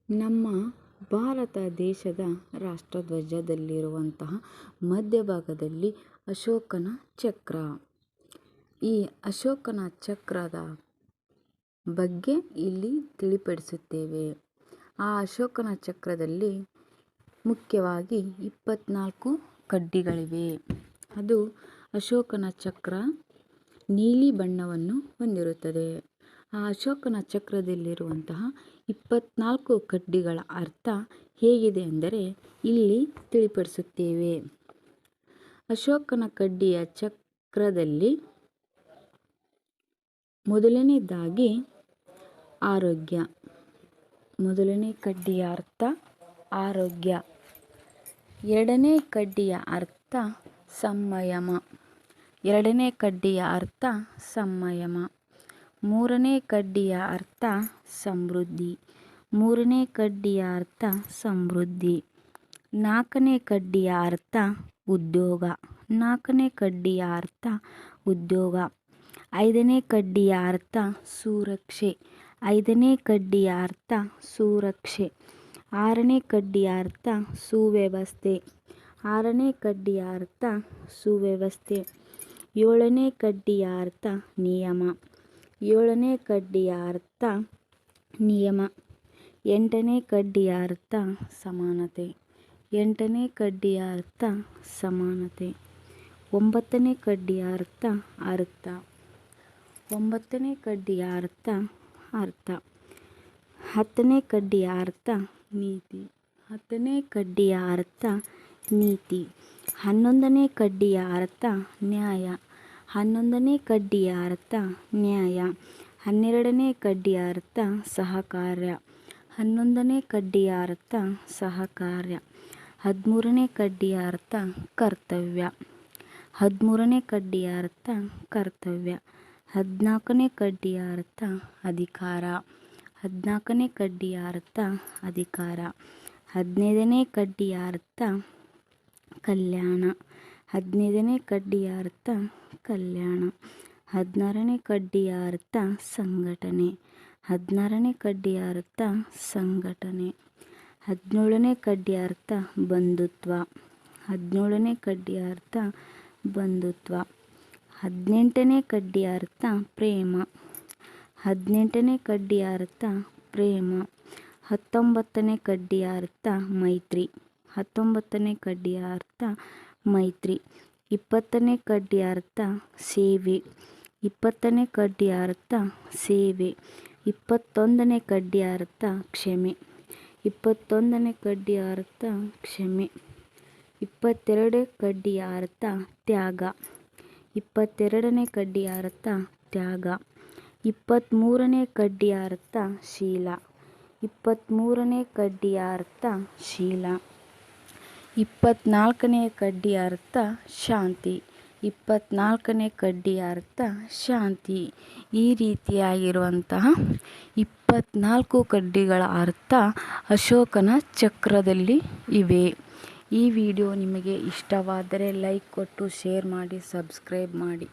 ನಮ್ಮ ಭಾರತ ದೇಶದ ರಾಷ್ಟ್ರಧ್ವಜದಲ್ಲಿರುವಂತಹ ಮಧ್ಯಭಾಗದಲ್ಲಿ ಅಶೋಕನ ಚಕ್ರ. ಈ ಅಶೋಕನ ಚಕ್ರದ ಬಗ್ಗೆ ಇಲ್ಲಿ ತಿಳಿಪಡಿಸುತ್ತೇವೆ. ಆ ಅಶೋಕನ ಚಕ್ರದಲ್ಲಿ ಮುಖ್ಯವಾಗಿ 24 ಕಡ್ಡಿಗಳಿವೆ. ಅದು ಅಶೋಕನ ಚಕ್ರ ನೀಲಿ ಬಣ್ಣವನ್ನು ಹೊಂದಿರುತ್ತದೆ. ಆ ಅಶೋಕನ ಚಕ್ರದಲ್ಲಿರುವಂತಹ 24 ಕಡ್ಡಿಗಳ ಅರ್ಥ ಹೇಗಿದೆ ಎಂದರೆ ಇಲ್ಲಿ ತಿಳಿಪಡಿಸುತ್ತೇವೆ. ಅಶೋಕನ ಕಡ್ಡಿಯ ಚಕ್ರದಲ್ಲಿ ಮೊದಲನೇದಾಗಿ ಆರೋಗ್ಯ. ಮೊದಲನೇ ಕಡ್ಡಿಯ ಅರ್ಥ ಆರೋಗ್ಯ. ಎರಡನೇ ಕಡ್ಡಿಯ ಅರ್ಥ ಸಂಯಮ. ಎರಡನೇ ಕಡ್ಡಿಯ ಅರ್ಥ ಸಂಯಮ. ಮೂರನೇ ಕಡ್ಡಿಯ ಅರ್ಥ ಸಮೃದ್ಧಿ. ಮೂರನೇ ಕಡ್ಡಿಯ ಅರ್ಥ ಸಮೃದ್ಧಿ. ನಾಲ್ಕನೇ ಕಡ್ಡಿಯ ಅರ್ಥ ಉದ್ಯೋಗ. ನಾಲ್ಕನೇ ಕಡ್ಡಿಯ ಅರ್ಥ ಉದ್ಯೋಗ. ಐದನೇ ಕಡ್ಡಿಯ ಅರ್ಥ ಸುರಕ್ಷೆ. ಐದನೇ ಕಡ್ಡಿಯ ಅರ್ಥ ಸುರಕ್ಷೆ. ಆರನೇ ಕಡ್ಡಿಯ ಅರ್ಥ ಸುವ್ಯವಸ್ಥೆ. ಆರನೇ ಕಡ್ಡಿಯ ಅರ್ಥ ಸುವ್ಯವಸ್ಥೆ. ಏಳನೇ ಕಡ್ಡಿಯ ಅರ್ಥ ನಿಯಮ. ಏಳನೇ ಕಡ್ಡಿಯ ಅರ್ಥ ನಿಯಮ. ಎಂಟನೇ ಕಡ್ಡಿಯ ಅರ್ಥ ಸಮಾನತೆ. ಎಂಟನೇ ಕಡ್ಡಿಯ ಅರ್ಥ ಸಮಾನತೆ. ಒಂಬತ್ತನೇ ಕಡ್ಡಿಯ ಅರ್ಥ ಅರ್ಥ. ಒಂಬತ್ತನೇ ಕಡ್ಡಿಯ ಅರ್ಥ ಅರ್ಥ. ಹತ್ತನೇ ಕಡ್ಡಿಯ ಅರ್ಥ ನೀತಿ. ಹತ್ತನೇ ಕಡ್ಡಿಯ ಅರ್ಥ ನೀತಿ. ಹನ್ನೊಂದನೇ ಕಡ್ಡಿಯ ಅರ್ಥ ನ್ಯಾಯ. ಹನ್ನೊಂದನೇ ಕಡ್ಡಿಯ ಅರ್ಥ ನ್ಯಾಯ. ಹನ್ನೆರಡನೇ ಕಡ್ಡಿಯ ಅರ್ಥ ಸಹಕಾರ್ಯ. ಹನ್ನೊಂದನೇ ಕಡ್ಡಿಯ ಅರ್ಥ ಸಹಕಾರ್ಯ. ಹದಿಮೂರನೇ ಕಡ್ಡಿಯ ಅರ್ಥ ಕರ್ತವ್ಯ. ಹದಿಮೂರನೇ ಕಡ್ಡಿಯ ಅರ್ಥ ಕರ್ತವ್ಯ. ಹದಿನಾಲ್ಕನೇ ಕಡ್ಡಿಯ ಅರ್ಥ ಅಧಿಕಾರ. ಹದಿನಾಲ್ಕನೇ ಕಡ್ಡಿಯ ಅರ್ಥ ಅಧಿಕಾರ. ಹದಿನೈದನೇ ಕಡ್ಡಿಯ ಅರ್ಥ ಕಲ್ಯಾಣ. ಹದಿನೈದನೇ ಕಡ್ಡಿಯ ಅರ್ಥ ಕಲ್ಯಾಣ. ಹದಿನಾರನೇ ಕಡ್ಡಿಯ ಅರ್ಥ ಸಂಘಟನೆ. ಹದಿನಾರನೇ ಕಡ್ಡಿಯ ಅರ್ಥ ಸಂಘಟನೆ. ಹದಿನೇಳನೇ ಕಡ್ಡಿಯ ಅರ್ಥ ಬಂಧುತ್ವ. ಹದಿನೇಳನೇ ಕಡ್ಡಿಯ ಅರ್ಥ ಬಂಧುತ್ವ. ಹದಿನೆಂಟನೇ ಕಡ್ಡಿಯ ಅರ್ಥ ಪ್ರೇಮ. ಹದಿನೆಂಟನೇ ಕಡ್ಡಿಯ ಅರ್ಥ ಪ್ರೇಮ. ಹತ್ತೊಂಬತ್ತನೇ ಕಡ್ಡಿಯ ಅರ್ಥ ಮೈತ್ರಿ. ಹತ್ತೊಂಬತ್ತನೇ ಕಡ್ಡಿಯ ಅರ್ಥ ಮೈತ್ರಿ. ಇಪ್ಪತ್ತನೇ ಕಡ್ಡಿಯ ಅರ್ಥ ಸೇವೆ. ಇಪ್ಪತ್ತನೇ ಕಡ್ಡಿಯ ಅರ್ಥ ಸೇವೆ. ಇಪ್ಪತ್ತೊಂದನೇ ಕಡ್ಡಿಯ ಅರ್ಥ ಕ್ಷಮೆ. ಇಪ್ಪತ್ತೊಂದನೇ ಕಡ್ಡಿಯ ಅರ್ಥ ಕ್ಷಮೆ. ಇಪ್ಪತ್ತೆರಡನೇ ಕಡ್ಡಿಯ ಅರ್ಥ ತ್ಯಾಗ. ಇಪ್ಪತ್ತೆರಡನೇ ಕಡ್ಡಿಯ ಅರ್ಥ ತ್ಯಾಗ. ಇಪ್ಪತ್ತ್ಮೂರನೇ ಕಡ್ಡಿಯ ಅರ್ಥ ಶೀಲ. ಇಪ್ಪತ್ತ್ಮೂರನೇ ಕಡ್ಡಿಯ ಅರ್ಥ ಶೀಲ. ಇಪ್ಪತ್ತ್ನಾಲ್ಕನೇ ಕಡ್ಡಿಯ ಅರ್ಥ ಶಾಂತಿ. ಇಪ್ಪತ್ತ್ನಾಲ್ಕನೇ ಕಡ್ಡಿಯ ಅರ್ಥ ಶಾಂತಿ. ಈ ರೀತಿಯಾಗಿರುವಂತಹ 24 ಕಡ್ಡಿಗಳ ಅರ್ಥ ಅಶೋಕನ ಚಕ್ರದಲ್ಲಿ ಇವೆ. ಈ ವಿಡಿಯೋ ನಿಮಗೆ ಇಷ್ಟವಾದರೆ ಲೈಕ್ ಕೊಟ್ಟು ಶೇರ್ ಮಾಡಿ, ಸಬ್ಸ್ಕ್ರೈಬ್ ಮಾಡಿ.